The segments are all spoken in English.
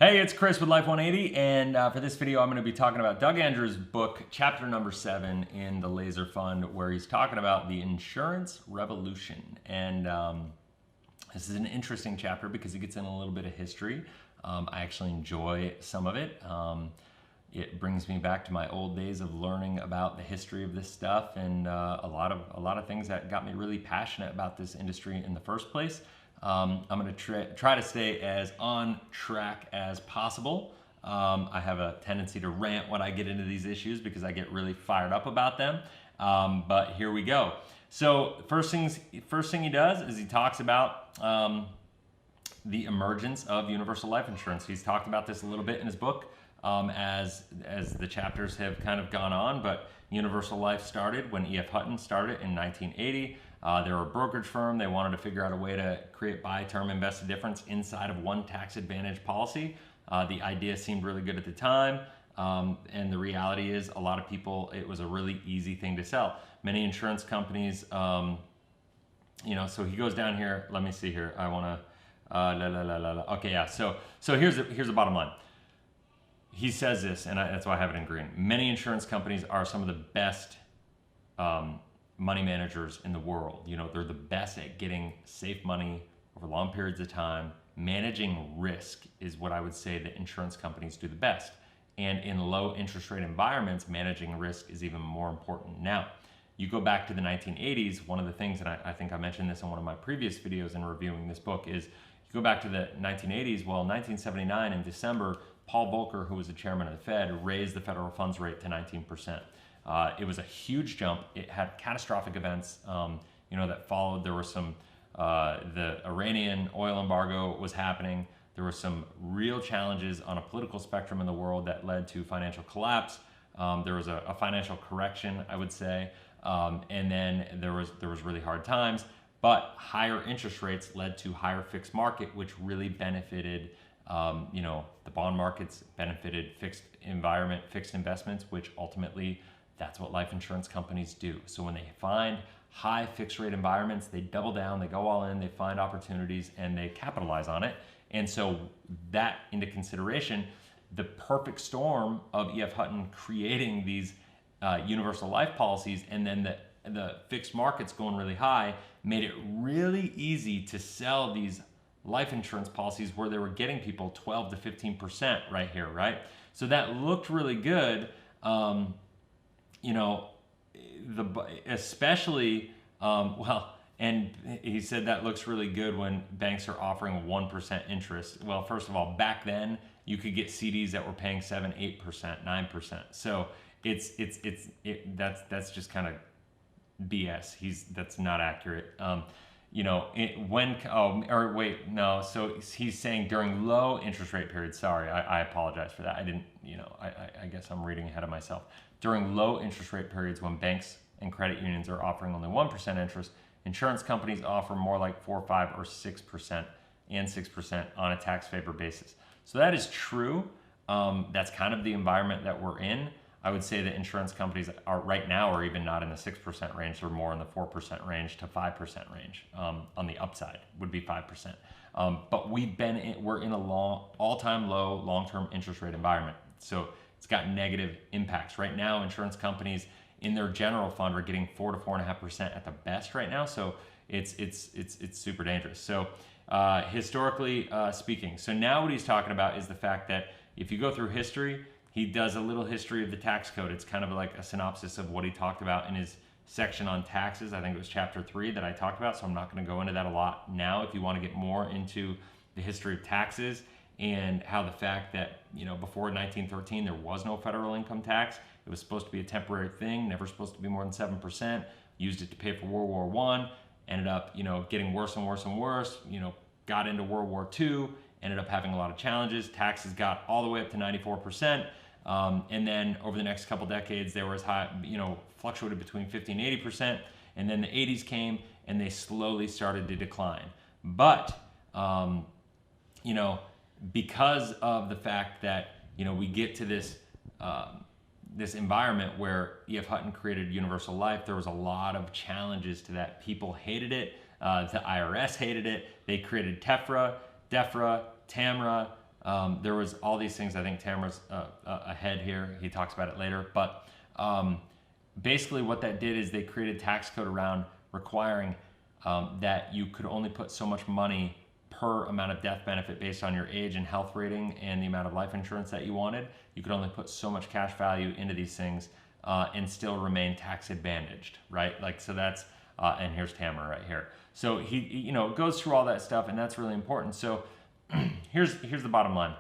Hey, it's Chris with Life 180, and for this video, I'm going to be talking about Doug Andrews' book, chapter number 7 in the Laser Fund, where he's talking about the insurance revolution. And this is an interesting chapter because he gets in a little bit of history. I actually enjoy some of it. It brings me back to my old days of learning about the history of this stuff and a lot of things that got me really passionate about this industry in the first place. I'm going to try to stay as on track as possible. I have a tendency to rant when I get into these issues because I get really fired up about them. But here we go. So first thing he does is he talks about the emergence of universal life insurance. He's talked about this a little bit in his book as the chapters have kind of gone on, but universal life started when E.F. Hutton started in 1980. They were a brokerage firm. They wanted to figure out a way to create buy-term invested difference inside of one tax advantage policy. The idea seemed really good at the time, and the reality is a lot of people, it was a really easy thing to sell. Many insurance companies, so he goes down here. Let me see here. I want to, okay, yeah. So here's the bottom line. He says this, and that's why I have it in green. Many insurance companies are some of the best money managers in the world. They're the best at getting safe money over long periods of time. Managing risk is what I would say that insurance companies do the best. And in low interest rate environments, managing risk is even more important. Now, you go back to the 1980s, one of the things, and I think I mentioned this in one of my previous videos in reviewing this book, is you go back to the 1980s, well, 1979 in December, Paul Volcker, who was the chairman of the Fed, raised the federal funds rate to 19%. It was a huge jump. It had catastrophic events, that followed. There were some, the Iranian oil embargo was happening. There were some real challenges on a political spectrum in the world that led to financial collapse. There was a financial correction, I would say, and then there was really hard times. But higher interest rates led to higher fixed market, which really benefited. The bond markets benefited fixed investments, which ultimately that's what life insurance companies do. So when they find high fixed rate environments, they double down, they go all in, they find opportunities, and they capitalize on it. And so that into consideration, the perfect storm of E.F. Hutton creating these universal life policies and then the fixed markets going really high made it really easy to sell these life insurance policies where they were getting people 12 to 15% right here, right? So that looked really good. Especially, and he said that looks really good when banks are offering 1% interest. Well, first of all, back then you could get CDs that were paying 7, 8%, 9%. So that's just kind of BS. That's not accurate. So he's saying during low interest rate periods, sorry, I apologize for that. I didn't, I guess I'm reading ahead of myself. During low interest rate periods when banks and credit unions are offering only 1% interest, insurance companies offer more like 4, 5, or 6% and 6% on a tax favor basis. So that is true. That's kind of the environment that we're in. I would say that insurance companies are right now are even not in the 6% range. They're more in the 4% range to 5% range. On the upside would be 5%. But we're in a all-time low long-term interest rate environment. So it's got negative impacts. Right now, insurance companies in their general fund are getting 4 to 4.5% at the best right now. So it's super dangerous. So historically speaking, so now what he's talking about is the fact that if you go through history, he does a little history of the tax code. It's kind of like a synopsis of what he talked about in his section on taxes. I think it was chapter 3 that I talked about, so I'm not going to go into that a lot now. If you want to get more into the history of taxes and how the fact that, before 1913, there was no federal income tax. It was supposed to be a temporary thing, never supposed to be more than 7%, used it to pay for World War I, ended up, getting worse and worse and worse, got into World War II, ended up having a lot of challenges. Taxes got all the way up to 94%. And then over the next couple decades, they were as high, fluctuated between 50 and 80%. And then the 80s came and they slowly started to decline. But, because of the fact that, we get to this, this environment where E.F. Hutton created universal life, there was a lot of challenges to that. People hated it. The IRS hated it. They created TEFRA, DEFRA, TAMRA, There was all these things. I think Tamara's ahead here. He talks about it later. But basically what that did is they created tax code around requiring that you could only put so much money per amount of death benefit based on your age and health rating and the amount of life insurance that you wanted. You could only put so much cash value into these things and still remain tax advantaged, right? Like, so that's, and here's Tamara right here. So he, you know, goes through all that stuff, and that's really important. So here's the bottom line.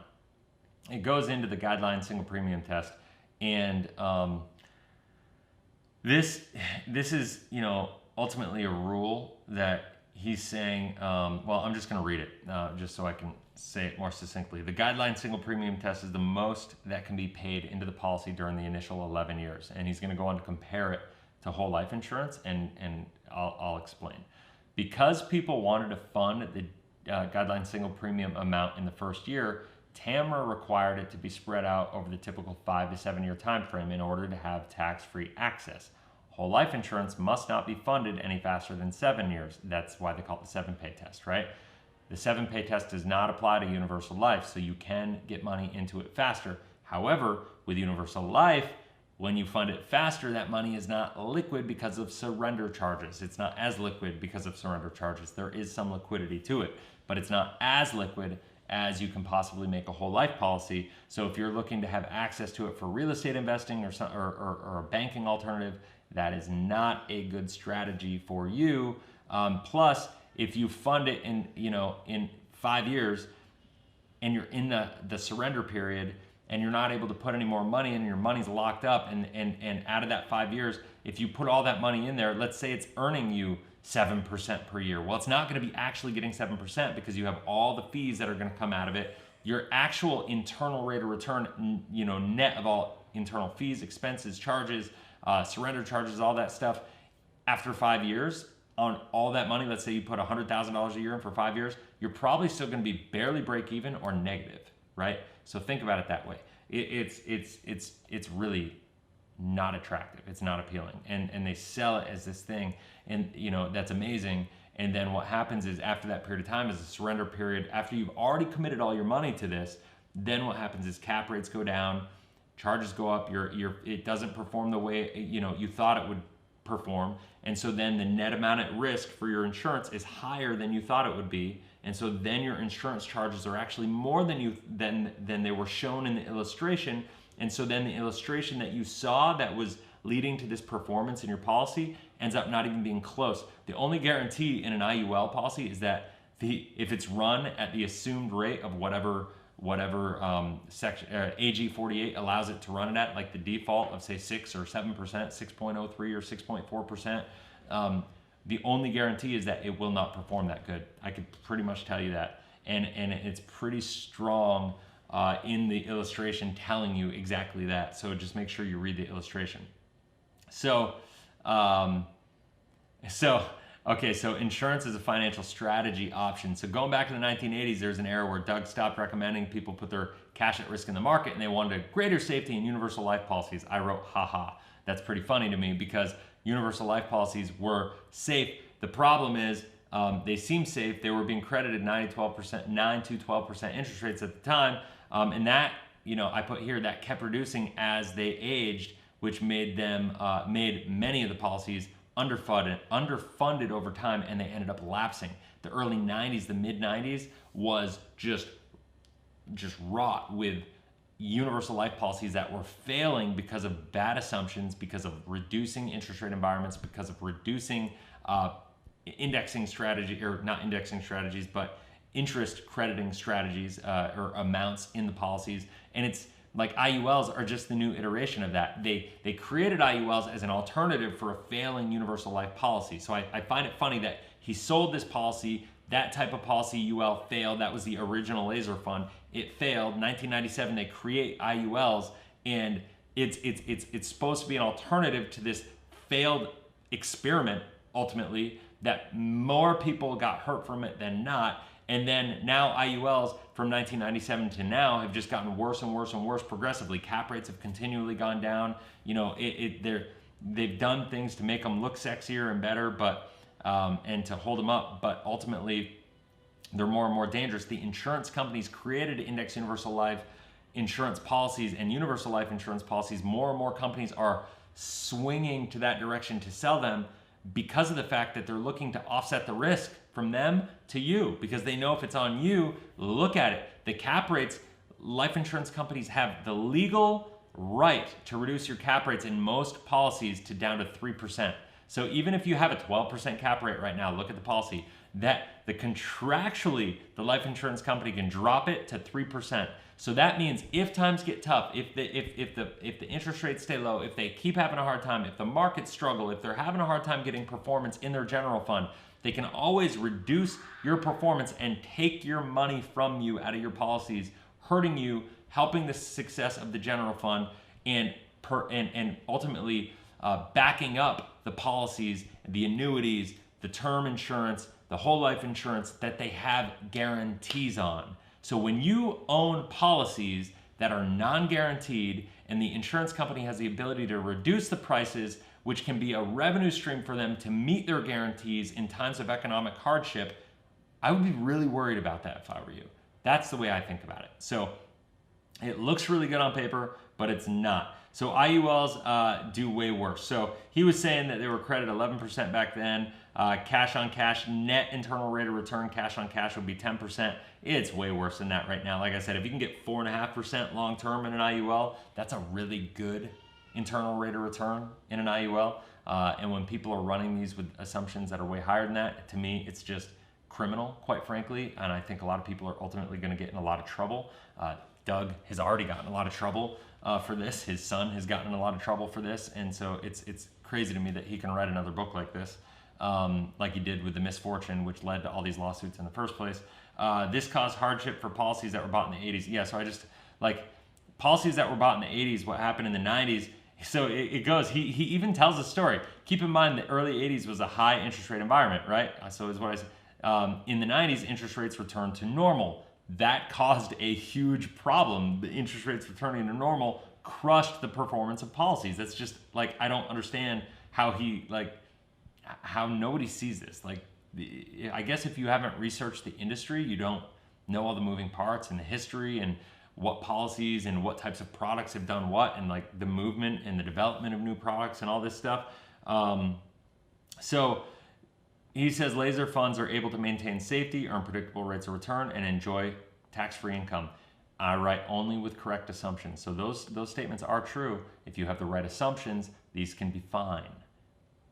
It goes into the guideline single premium test, and this is, you know, ultimately a rule that he's saying, well, I'm just going to read it just so I can say it more succinctly. The guideline single premium test is the most that can be paid into the policy during the initial 11 years. And he's going to go on to compare it to whole life insurance, and I'll explain. Because people wanted to fund the guideline single premium amount in the first year, Tamara required it to be spread out over the typical 5 to 7 year time frame in order to have tax-free access. Whole life insurance must not be funded any faster than 7 years. That's why they call it the 7-pay test, right? The 7-pay test does not apply to universal life, so you can get money into it faster. However, with universal life, when you fund it faster, that money is not liquid because of surrender charges. It's not as liquid because of surrender charges. There is some liquidity to it, but it's not as liquid as you can possibly make a whole life policy. So if you're looking to have access to it for real estate investing or a banking alternative, that is not a good strategy for you. Plus, if you fund it in 5 years and you're in the surrender period and you're not able to put any more money in and your money's locked up, and out of that 5 years, if you put all that money in there, let's say it's earning you 7% per year. Well, it's not going to be actually getting 7% because you have all the fees that are going to come out of it. Your actual internal rate of return, you know, net of all internal fees, expenses, charges, surrender charges, all that stuff, after 5 years on all that money, let's say you put $100,000 a year in for 5 years, you're probably still going to be barely break even or negative, right? So think about it that way. It's really not attractive. It's not appealing, and they sell it as this thing, and you know that's amazing. And then what happens is after that period of time is the surrender period. After you've already committed all your money to this, then what happens is cap rates go down, charges go up. It doesn't perform the way you thought it would perform, and so then the net amount at risk for your insurance is higher than you thought it would be, and so then your insurance charges are actually more than they were shown in the illustration. And so then the illustration that you saw that was leading to this performance in your policy ends up not even being close. The only guarantee in an IUL policy is that if it's run at the assumed rate of whatever section AG 48 allows it to run it at, like the default of say 6 or 7%, 6.03 or 6.4%, the only guarantee is that it will not perform that good. I could pretty much tell you that, and it's pretty strong in the illustration telling you exactly that. So just make sure you read the illustration. So insurance is a financial strategy option. So going back to the 1980s, there's an era where Doug stopped recommending people put their cash at risk in the market, and they wanted a greater safety in universal life policies. I wrote, haha. That's pretty funny to me because universal life policies were safe. The problem is they seem safe. They were being credited 9 to 12% interest rates at the time. And that, I put here, that kept reducing as they aged, which made many of the policies underfunded over time, and they ended up lapsing. The early 90s, the mid 90s was just wrought with universal life policies that were failing because of bad assumptions, because of reducing interest rate environments, because of reducing indexing strategy, or not indexing strategies, but interest crediting strategies or amounts in the policies. And it's like IULs are just the new iteration of that. They created IULs as an alternative for a failing universal life policy. So I find it funny that he sold this policy. That type of policy, UL, failed. That was the original laser fund. It failed. 1997, they create IULs, and it's supposed to be an alternative to this failed experiment, ultimately, that more people got hurt from it than not. And then now IULs from 1997 to now have just gotten worse and worse and worse progressively. Cap rates have continually gone down. They've done things to make them look sexier and better, but and to hold them up. But ultimately, they're more and more dangerous. The insurance companies created index universal life insurance policies and universal life insurance policies. More and more companies are swinging to that direction to sell them because of the fact that they're looking to offset the risk from them to you, because they know if it's on you, look at it. The cap rates, life insurance companies have the legal right to reduce your cap rates in most policies to down to 3%. So even if you have a 12% cap rate right now, look at the policy, that contractually, the life insurance company can drop it to 3%. So that means if times get tough, if the interest rates stay low, if they keep having a hard time, if the markets struggle, if they're having a hard time getting performance in their general fund, they can always reduce your performance and take your money from you out of your policies, hurting you, helping the success of the general fund, and ultimately backing up the policies, the annuities, the term insurance, the whole life insurance that they have guarantees on. So when you own policies that are non-guaranteed and the insurance company has the ability to reduce the prices, which can be a revenue stream for them to meet their guarantees in times of economic hardship, I would be really worried about that if I were you. That's the way I think about it. So it looks really good on paper, but it's not. So IULs do way worse. So he was saying that they were credited 11% back then. Cash on cash, net internal rate of return, cash on cash would be 10%. It's way worse than that right now. Like I said, if you can get 4.5% long term in an IUL, that's a really good internal rate of return in an IUL. And when people are running these with assumptions that are way higher than that, to me, it's just criminal, quite frankly. And I think a lot of people are ultimately going to get in a lot of trouble. Doug has already gotten a lot of trouble for this. His son has gotten in a lot of trouble for this. And so it's crazy to me that he can write another book like this, like he did with The Misfortune, which led to all these lawsuits in the first place. This caused hardship for policies that were bought in the 80s. Yeah, so I just, like, policies that were bought in the 80s, what happened in the 90s. So it goes, he even tells a story. Keep in mind the early 80s was a high interest rate environment, right? So is what I said. In the 90s, interest rates returned to normal. That caused a huge problem. The interest rates returning to normal crushed the performance of policies. That's just, like, I don't understand how how nobody sees this. Like, I guess if you haven't researched the industry, you don't know all the moving parts and the history and what policies and what types of products have done what, and like the movement and the development of new products and all this stuff. So he says laser funds are able to maintain safety, earn predictable rates of return, and enjoy tax-free income. I write only with correct assumptions. So those statements are true. If you have the right assumptions, these can be fine.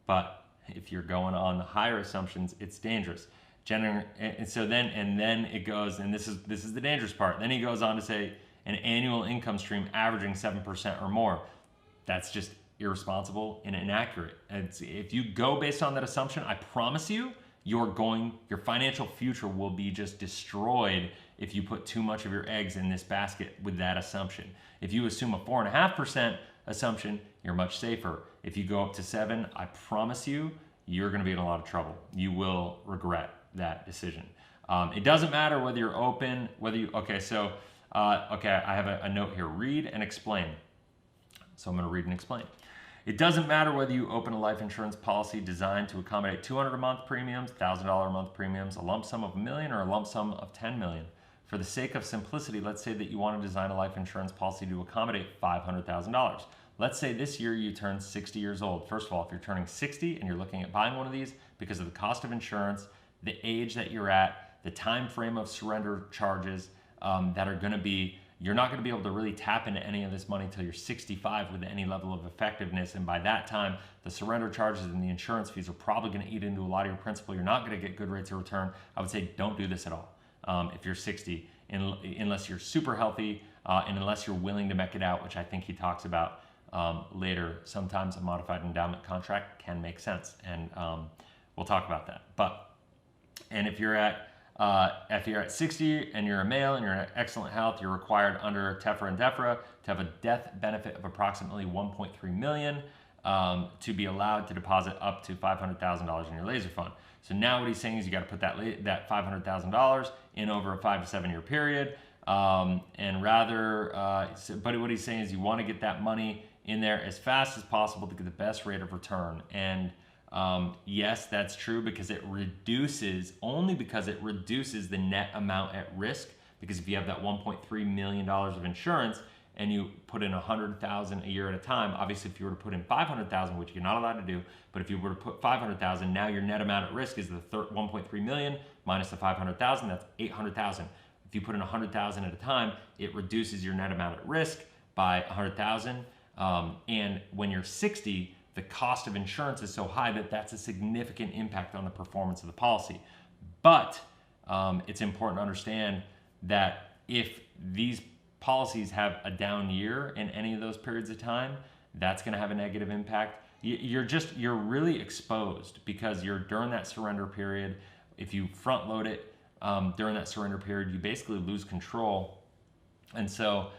But if you're going on the higher assumptions, it's dangerous. And so then it goes, and this is the dangerous part. Then he goes on to say an annual income stream averaging 7% or more. That's just irresponsible and inaccurate. If you go based on that assumption, I promise you, your financial future will be just destroyed if you put too much of your eggs in this basket with that assumption. If you assume a 4.5% assumption, you're much safer. If you go up to 7, I promise you, you're going to be in a lot of trouble. You will regret that decision. It doesn't matter whether you're open, okay, I have a note here, read and explain. So I'm going to read and explain. It doesn't matter whether you open a life insurance policy designed to accommodate $200 a month premiums, $1,000 a month premiums, a lump sum of $1 million, or a lump sum of $10 million. For the sake of simplicity, let's say that you want to design a life insurance policy to accommodate $500,000. Let's say this year you turn 60 years old. First of all, if you're turning 60 and you're looking at buying one of these because of the cost of insurance, the age that you're at, the time frame of surrender charges that are going to be, you're not going to be able to really tap into any of this money until you're 65 with any level of effectiveness. And by that time, the surrender charges and the insurance fees are probably going to eat into a lot of your principal. You're not going to get good rates of return. I would say don't do this at all if you're 60, unless you're super healthy and unless you're willing to mech it out, which I think he talks about later. Sometimes a modified endowment contract can make sense, and we'll talk about that. And if you're at 60 and you're a male and you're in excellent health, you're required under TEFRA and DEFRA to have a death benefit of approximately $1.3 million to be allowed to deposit up to $500,000 in your laser fund. So now what he's saying is you got to put that $500,000 in over a 5 to 7 year period. But what he's saying is you want to get that money in there as fast as possible to get the best rate of return. And Yes, that's true because only because it reduces the net amount at risk. Because if you have that $1.3 million of insurance and you put in $100,000 a year at a time, obviously if you were to put in $500,000, which you're not allowed to do, but if you were to put $500,000, now your net amount at risk is the $1.3 million minus the $500,000, that's $800,000. If you put in $100,000 at a time, it reduces your net amount at risk by $100,000. And when you're 60, the cost of insurance is so high that that's a significant impact on the performance of the policy. But it's important to understand that if these policies have a down year in any of those periods of time, that's going to have a negative impact. You're really exposed because you're during that surrender period. If you front load it during that surrender period, you basically lose control. And so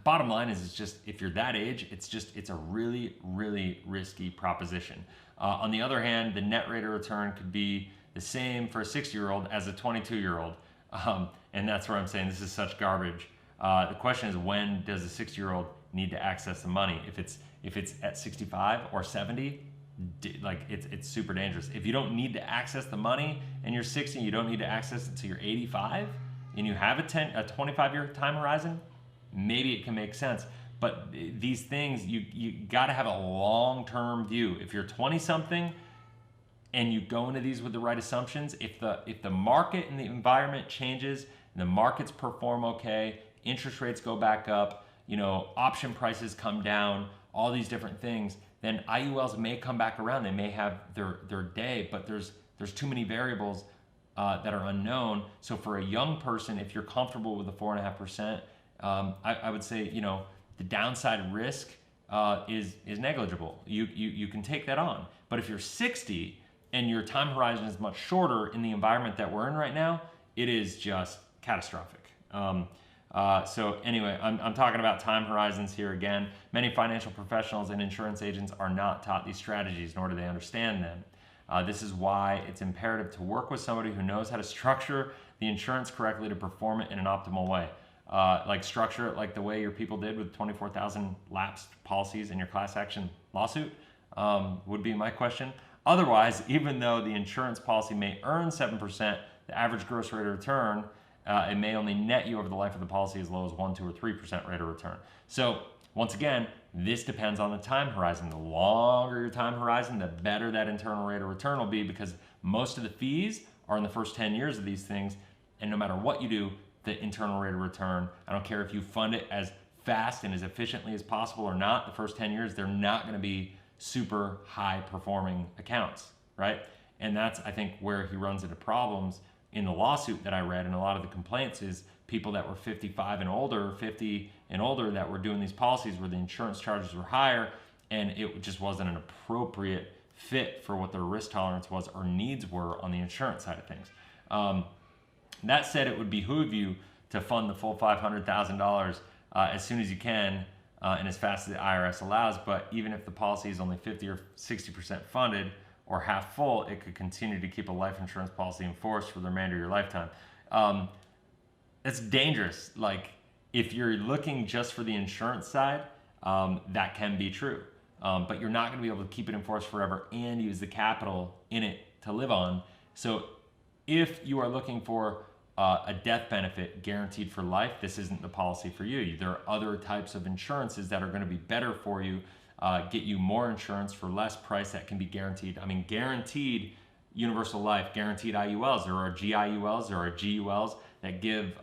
bottom line is, it's just, if you're that age, it's a really, really risky proposition. On the other hand, the net rate of return could be the same for a 60-year-old as a 22-year-old. And that's where I'm saying this is such garbage. The question is, when does a 60-year-old need to access the money? If it's at 65 or 70, like it's super dangerous. If you don't need to access the money and you're 60, you don't need to access it until you're 85, and you have a 25-year time horizon, maybe it can make sense. But these things, you got to have a long-term view. If you're 20-something and you go into these with the right assumptions, if the market and the environment changes, and the markets perform okay, interest rates go back up, option prices come down, all these different things, then IULs may come back around. They may have their day, but there's too many variables that are unknown. So for a young person, if you're comfortable with the 4.5%, I would say, the downside risk is negligible. You can take that on. But if you're 60 and your time horizon is much shorter in the environment that we're in right now, it is just catastrophic. So anyway, I'm talking about time horizons here again. Many financial professionals and insurance agents are not taught these strategies, nor do they understand them. This is why it's imperative to work with somebody who knows how to structure the insurance correctly to perform it in an optimal way. Like structure it like the way your people did with 24,000 lapsed policies in your class action lawsuit, would be my question. Otherwise, even though the insurance policy may earn 7%, the average gross rate of return, it may only net you over the life of the policy as low as 1%, 2%, or 3% rate of return. So once again, this depends on the time horizon. The longer your time horizon, the better that internal rate of return will be, because most of the fees are in the first 10 years of these things. And no matter what you do, the internal rate of return, I don't care if you fund it as fast and as efficiently as possible or not, the first 10 years, they're not going to be super high performing accounts, right? And that's, I think, where he runs into problems in the lawsuit that I read. And a lot of the complaints is people that were 55 and older, 50 and older, that were doing these policies where the insurance charges were higher, and it just wasn't an appropriate fit for what their risk tolerance was or needs were on the insurance side of things. That said, it would behoove you to fund the full $500,000 as soon as you can and as fast as the IRS allows. But even if the policy is only 50 or 60% funded or half full, it could continue to keep a life insurance policy in force for the remainder of your lifetime. It's dangerous. Like, if you're looking just for the insurance side, that can be true. But you're not going to be able to keep it in force forever and use the capital in it to live on. So if you are looking for a death benefit guaranteed for life, this isn't the policy for you. There are other types of insurances that are going to be better for you, get you more insurance for less price that can be guaranteed. I mean, guaranteed universal life, guaranteed IULs. There are GIULs, there are GULs that give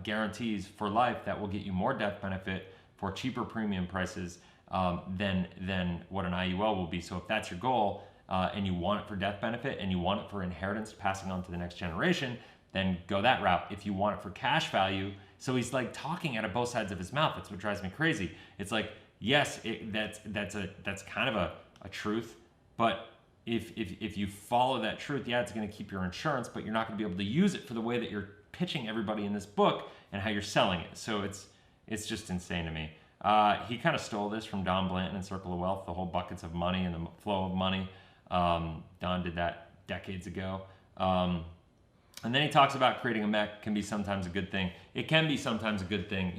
guarantees for life that will get you more death benefit for cheaper premium prices than what an IUL will be. So if that's your goal, and you want it for death benefit and you want it for inheritance, passing on to the next generation, then go that route. If you want it for cash value, so he's like talking out of both sides of his mouth. That's what drives me crazy. It's like, yes, that's kind of a truth, but if you follow that truth, yeah, it's going to keep your insurance, but you're not going to be able to use it for the way that you're pitching everybody in this book and how you're selling it. So it's just insane to me. He kind of stole this from Don Blanton in Circle of Wealth, the whole buckets of money and the flow of money. Don did that decades ago. And then he talks about creating a mech can be sometimes a good thing. It can be sometimes a good thing.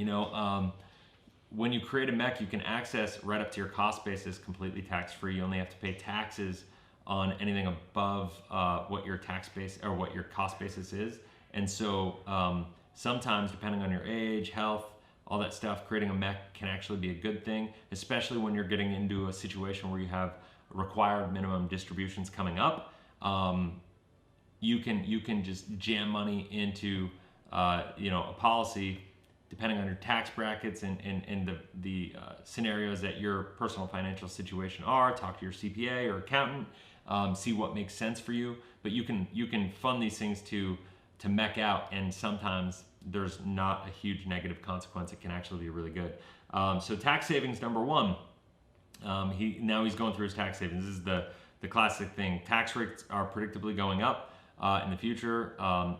when you create a MEC, you can access right up to your cost basis completely tax-free. You only have to pay taxes on anything above what your tax base or what your cost basis is. And so sometimes, depending on your age, health, all that stuff, creating a MEC can actually be a good thing, especially when you're getting into a situation where you have required minimum distributions coming up. You can just jam money into a policy, depending on your tax brackets and the scenarios that your personal financial situation are. Talk to your CPA or accountant, see what makes sense for you. But you can fund these things to MEC out, and sometimes there's not a huge negative consequence. It can actually be really good. So tax savings number one. He's going through his tax savings. This is the classic thing. Tax rates are predictably going up in the future,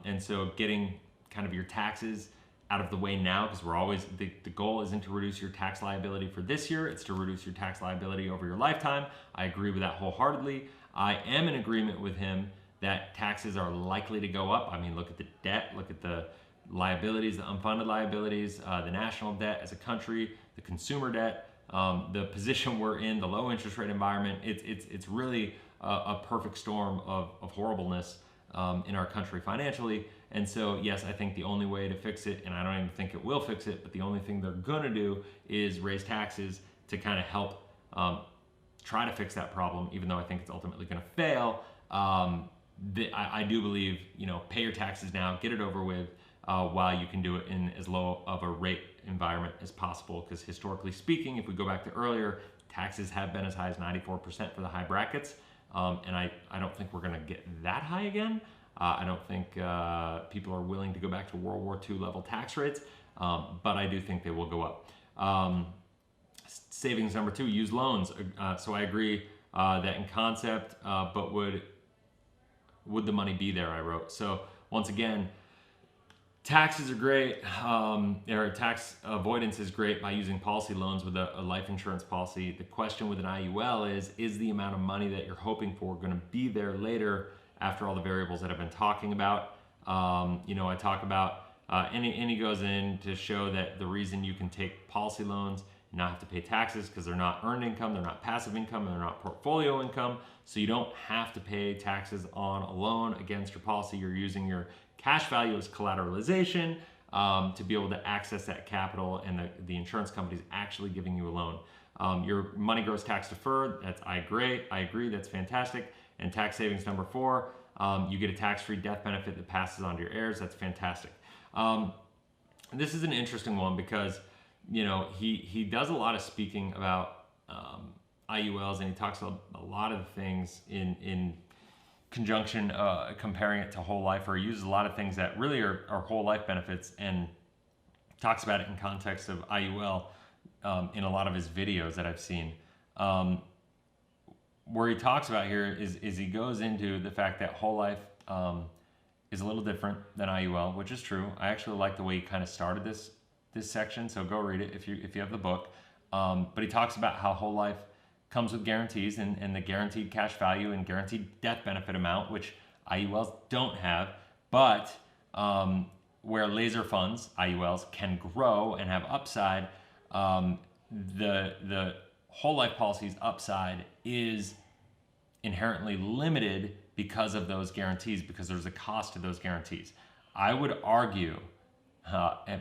and so getting kind of your taxes out of the way now, because we're always, the goal isn't to reduce your tax liability for this year, it's to reduce your tax liability over your lifetime. I agree with that wholeheartedly. I am in agreement with him that taxes are likely to go up. I mean, look at the debt, look at the liabilities, the unfunded liabilities, the national debt as a country, the consumer debt, the position we're in, the low interest rate environment. It's really a perfect storm of horribleness in our country financially. And so, yes, I think the only way to fix it, and I don't even think it will fix it, but the only thing they're gonna do is raise taxes to kind of help try to fix that problem, even though I think it's ultimately gonna fail. I do believe, pay your taxes now, get it over with, while you can do it in as low of a rate environment as possible. Because historically speaking, if we go back to earlier, taxes have been as high as 94% for the high brackets. And I don't think we're gonna get that high again. I don't think people are willing to go back to World War II level tax rates, but I do think they will go up. Savings number two, use loans. So I agree that in concept, but would the money be there, I wrote. So once again, taxes are great, or tax avoidance is great by using policy loans with a life insurance policy. The question with an IUL is the amount of money that you're hoping for going to be there later after all the variables that I've been talking about? I talk about, and he goes in to show that the reason you can take policy loans and not have to pay taxes because they're not earned income, they're not passive income, and they're not portfolio income. So you don't have to pay taxes on a loan against your policy. You're using your cash value as collateralization to be able to access that capital, and the insurance company is actually giving you a loan. Your money grows tax deferred. I agree, that's fantastic. And tax savings number four, you get a tax-free death benefit that passes on to your heirs. That's fantastic. This is an interesting one because he does a lot of speaking about IULs, and he talks about a lot of things in conjunction, comparing it to whole life, or he uses a lot of things that really are whole life benefits and talks about it in context of IUL in a lot of his videos that I've seen. Where he talks about here is he goes into the fact that whole life is a little different than IUL, which is true. I actually like the way he kind of started this section, so go read it if you have the book. But he talks about how whole life comes with guarantees and the guaranteed cash value and guaranteed death benefit amount, which IULs don't have, but where laser funds, IULs, can grow and have upside, the whole life policy's upside is inherently limited because of those guarantees, because there's a cost to those guarantees. I would argue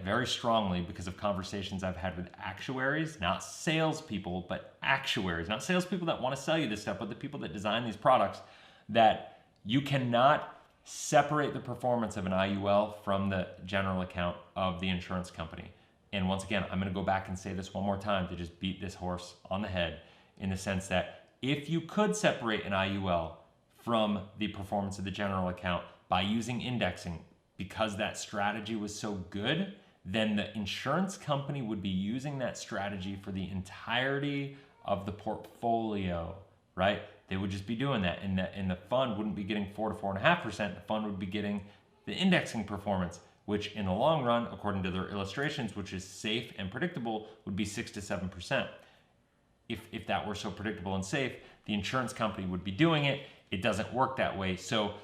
very strongly, because of conversations I've had with actuaries, not salespeople, but actuaries, not salespeople that want to sell you this stuff, but the people that design these products, that you cannot separate the performance of an IUL from the general account of the insurance company. And once again, I'm going to go back and say this one more time to just beat this horse on the head, in the sense that if you could separate an IUL from the performance of the general account by using indexing, because that strategy was so good, then the insurance company would be using that strategy for the entirety of the portfolio, right? They would just be doing that, and the fund wouldn't be getting 4 to 4.5%. The fund would be getting the indexing performance, which in the long run, according to their illustrations, which is safe and predictable, would be 6 to 7%. If that were so predictable and safe, the insurance company would be doing it. It doesn't work that way. So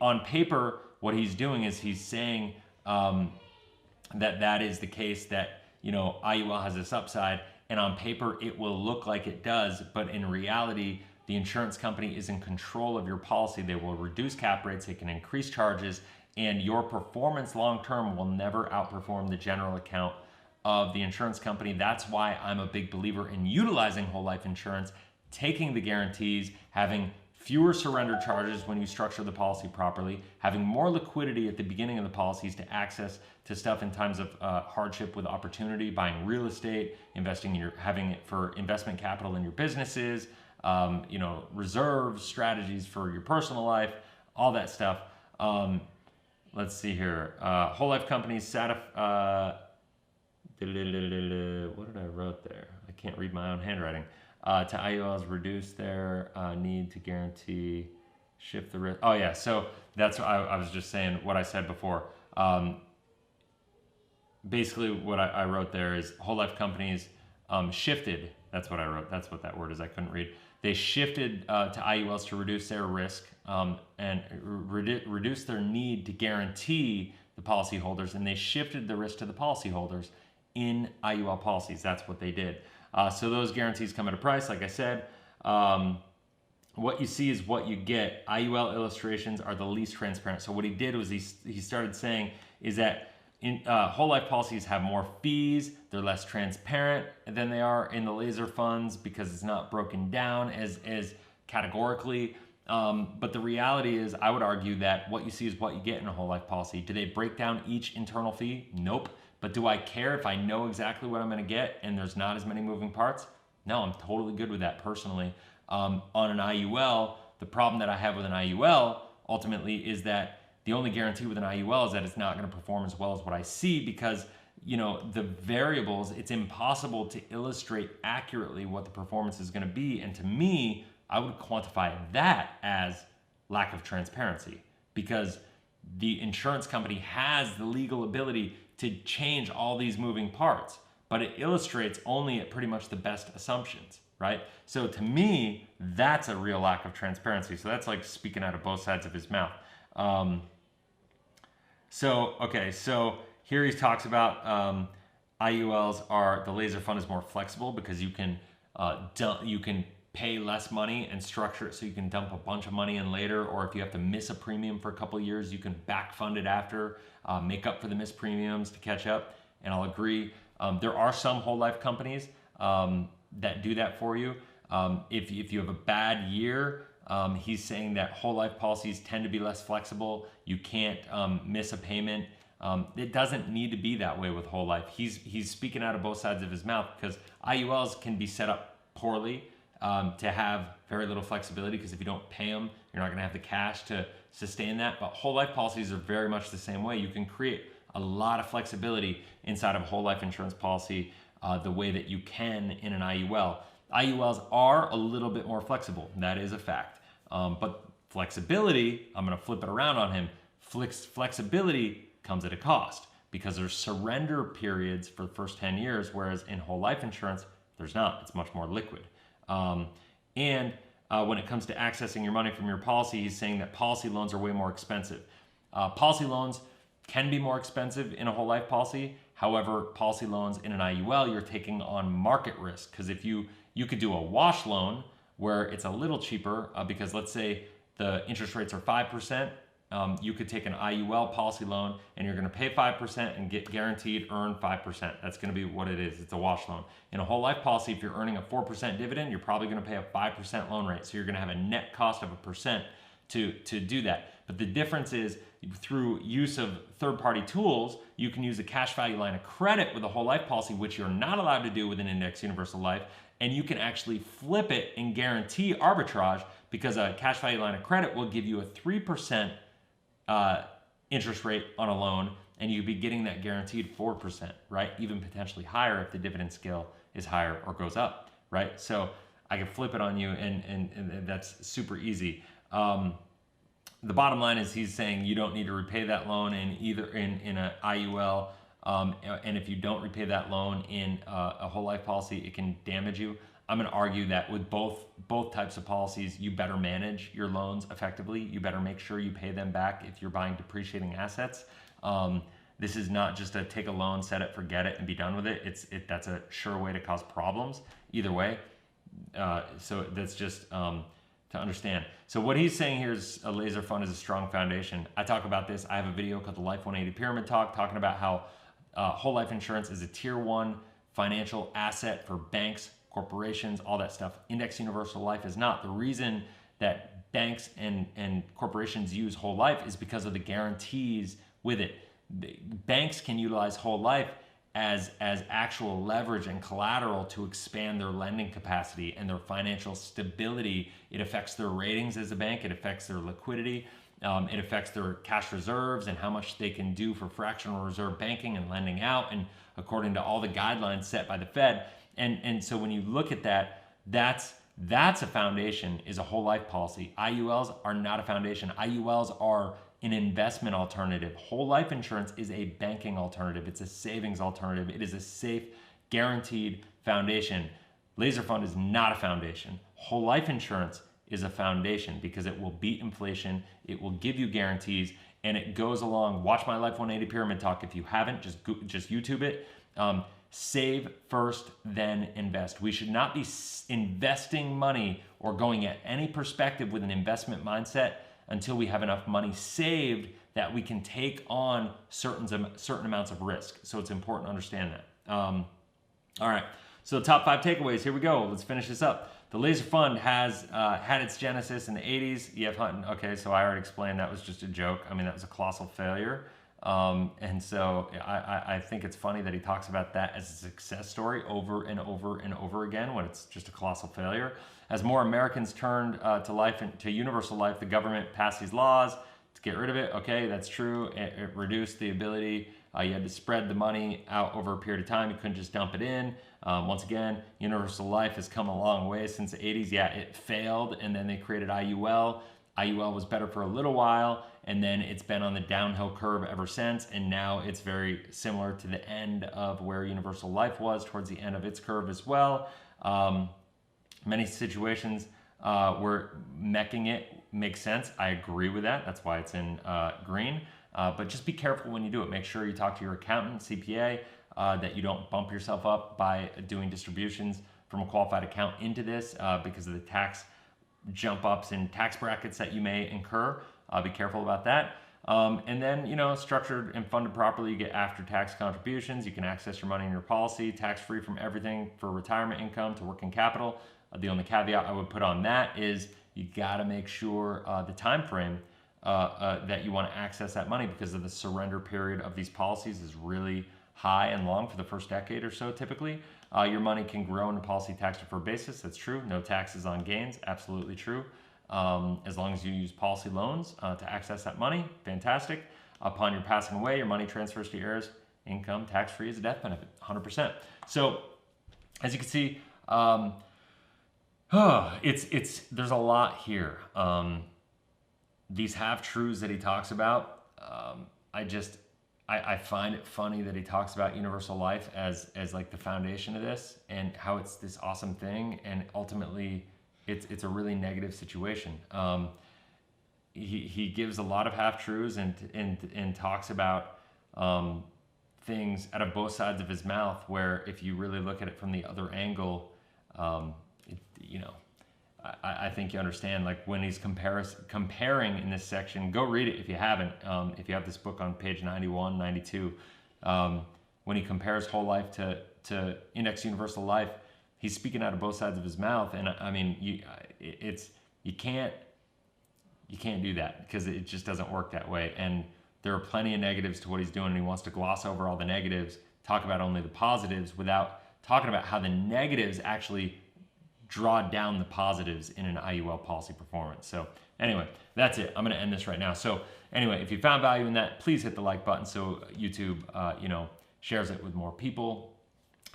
on paper, what he's doing is he's saying that is the case, that IUL has this upside, and on paper it will look like it does, but in reality, the insurance company is in control of your policy. They will reduce cap rates, they can increase charges, and your performance long-term will never outperform the general account of the insurance company. That's why I'm a big believer in utilizing whole life insurance, taking the guarantees, having fewer surrender charges when you structure the policy properly, having more liquidity at the beginning of the policies to access to stuff in times of hardship with opportunity, buying real estate, investing in having it for investment capital in your businesses, reserves, strategies for your personal life, all that stuff. Let's see here. Whole life companies, what did I wrote there? I can't read my own handwriting. To IULs, reduce their need to guarantee, shift the risk. Oh yeah, so that's what I was just saying what I said before. Basically what I wrote there is whole life companies shifted, that's what I wrote, that's what that word is, I couldn't read. They shifted to IULs to reduce their risk and reduce their need to guarantee the policyholders, and they shifted the risk to the policyholders in IUL policies. That's what they did. So those guarantees come at a price, like I said. What you see is what you get. IUL illustrations are the least transparent. So what he did was he started saying is that whole life policies have more fees, they're less transparent than they are in the laser funds because it's not broken down as categorically. But the reality is, I would argue that what you see is what you get in a whole life policy. Do they break down each internal fee? Nope. But do I care if I know exactly what I'm going to get and there's not as many moving parts? No, I'm totally good with that personally. On an IUL, the problem that I have with an IUL ultimately is that the only guarantee with an IUL is that it's not going to perform as well as what I see because, the variables, it's impossible to illustrate accurately what the performance is going to be. And to me, I would quantify that as lack of transparency because the insurance company has the legal ability to change all these moving parts, but it illustrates only at pretty much the best assumptions, right? So to me, that's a real lack of transparency. So that's like speaking out of both sides of his mouth. So here he talks about IULs are, the laser fund is more flexible because you can pay less money and structure it so you can dump a bunch of money in later, or if you have to miss a premium for a couple of years, you can back fund it after, make up for the missed premiums to catch up. And I'll agree, there are some whole life companies that do that for you. If you have a bad year, he's saying that whole life policies tend to be less flexible. You can't miss a payment. It doesn't need to be that way with whole life. He's speaking out of both sides of his mouth because IULs can be set up poorly to have very little flexibility because if you don't pay them, you're not going to have the cash to sustain that. But whole life policies are very much the same way. You can create a lot of flexibility inside of a whole life insurance policy the way that you can in an IUL. IULs are a little bit more flexible. That is a fact. But flexibility, I'm going to flip it around on him. Flexibility comes at a cost because there's surrender periods for the first 10 years, whereas in whole life insurance, there's not. It's much more liquid. When it comes to accessing your money from your policy, he's saying that policy loans are way more expensive. Policy loans can be more expensive in a whole life policy. However, policy loans in an IUL, you're taking on market risk because if you could do a wash loan where it's a little cheaper because let's say the interest rates are 5%, you could take an IUL policy loan and you're going to pay 5% and get guaranteed earn 5%. That's going to be what it is. It's a wash loan. In a whole life policy, if you're earning a 4% dividend, you're probably going to pay a 5% loan rate. So you're going to have a net cost of 1% to do that. But the difference is through use of third-party tools, you can use a cash value line of credit with a whole life policy, which you're not allowed to do with an index universal life. And you can actually flip it and guarantee arbitrage because a cash value line of credit will give you a 3% interest rate on a loan, and you'd be getting that guaranteed 4%, right? Even potentially higher if the dividend scale is higher or goes up, right? So I can flip it on you, and that's super easy. The bottom line is he's saying you don't need to repay that loan in either in a IUL, and if you don't repay that loan in a whole life policy, it can damage you. I'm going to argue that with both types of policies, you better manage your loans effectively. You better make sure you pay them back if you're buying depreciating assets. This is not just a take a loan, set it, forget it, and be done with it. That's a sure way to cause problems either way. So that's just to understand. So what he's saying here is a laser fund is a strong foundation. I talk about this. I have a video called the Life 180 Pyramid Talk talking about how whole life insurance is a tier 1 financial asset for banks, corporations, all that stuff. Index universal life is not. The reason that banks and corporations use whole life is because of the guarantees with it. Banks can utilize whole life as actual leverage and collateral to expand their lending capacity and their financial stability. It affects their ratings as a bank. It affects their liquidity. It affects their cash reserves and how much they can do for fractional reserve banking and lending out, and according to all the guidelines set by the Fed. And so when you look at that, that's a foundation, is a whole life policy. IULs are not a foundation. IULs are an investment alternative. Whole life insurance is a banking alternative. It's a savings alternative. It is a safe, guaranteed foundation. Laser fund is not a foundation. Whole life insurance is a foundation because it will beat inflation. It will give you guarantees, and it goes along. Watch my Life 180 Pyramid Talk. If you haven't, just YouTube it. Save first, then invest. We should not be investing money or going at any perspective with an investment mindset until we have enough money saved that we can take on certain amounts of risk. So it's important to understand that. All right, so the top 5 takeaways, here we go. Let's finish this up. The laser fund has had its genesis in the 80s. E.F. Hutton, okay, so I already explained that was just a joke. I mean, that was a colossal failure. And so I think it's funny that he talks about that as a success story over and over and over again when it's just a colossal failure. As more Americans turned to universal life, the government passed these laws to get rid of it. Okay, that's true. It reduced the ability. You had to spread the money out over a period of time. You couldn't just dump it in. Once again, universal life has come a long way since the 80s. Yeah, it failed, and then they created IUL. IUL was better for a little while, and then it's been on the downhill curve ever since, and now it's very similar to the end of where universal life was, towards the end of its curve as well. Many situations where meching it makes sense. I agree with that. That's why it's in green. But just be careful when you do it. Make sure you talk to your accountant, CPA, that you don't bump yourself up by doing distributions from a qualified account into this because of the tax jump ups and tax brackets that you may incur. Be careful about that. And then, structured and funded properly, you get after-tax contributions. You can access your money in your policy, tax-free from everything for retirement income to working capital. The only caveat I would put on that is you got to make sure the time frame that you want to access that money, because of the surrender period of these policies is really high and long for the first decade or so typically. Your money can grow on a policy tax deferred basis. That's true. No taxes on gains. Absolutely true. As long as you use policy loans to access that money, fantastic. Upon your passing away, your money transfers to your heirs. Income tax-free as a death benefit, 100%. So as you can see, there's a lot here. These half-truths that he talks about, I find it funny that he talks about universal life as like the foundation of this, and how it's this awesome thing, and ultimately it's a really negative situation. He gives a lot of half-truths and talks about things out of both sides of his mouth, where if you really look at it from the other angle, I think you understand, like when he's comparing in this section. Go read it if you haven't. If you have this book on page 91, 92, when he compares whole life to index universal life, he's speaking out of both sides of his mouth. And I mean, you can't do that, because it just doesn't work that way. And there are plenty of negatives to what he's doing, and he wants to gloss over all the negatives, talk about only the positives, without talking about how the negatives actually draw down the positives in an IUL policy performance. So anyway, that's it. I'm going to end this right now. So anyway, if you found value in that, please hit the like button so YouTube, shares it with more people.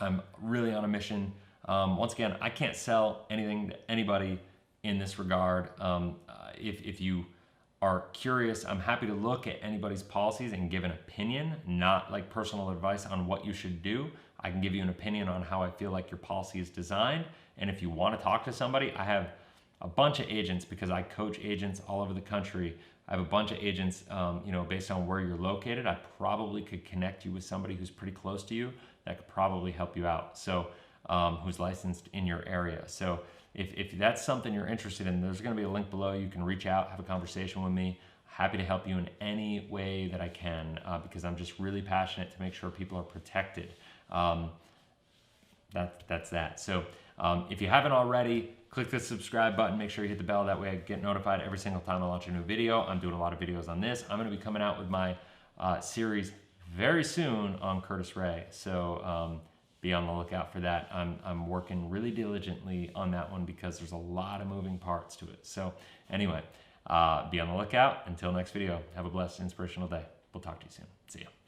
I'm really on a mission. Once again, I can't sell anything to anybody in this regard. If you are curious, I'm happy to look at anybody's policies and give an opinion, not like personal advice on what you should do. I can give you an opinion on how I feel like your policy is designed. And if you want to talk to somebody, I have a bunch of agents, because I coach agents all over the country. I have a bunch of agents, you know, based on where you're located. I probably could connect you with somebody who's pretty close to you that could probably help you out. So who's licensed in your area. So if that's something you're interested in, there's going to be a link below. You can reach out, have a conversation with me. Happy to help you in any way that I can, because I'm just really passionate to make sure people are protected. That's that. So if you haven't already, click the subscribe button. Make sure you hit the bell. That way I get notified every single time I launch a new video. I'm doing a lot of videos on this. I'm going to be coming out with my series very soon on Curtis Ray. So be on the lookout for that. I'm working really diligently on that one because there's a lot of moving parts to it. So anyway, be on the lookout. Until next video, have a blessed, inspirational day. We'll talk to you soon. See ya.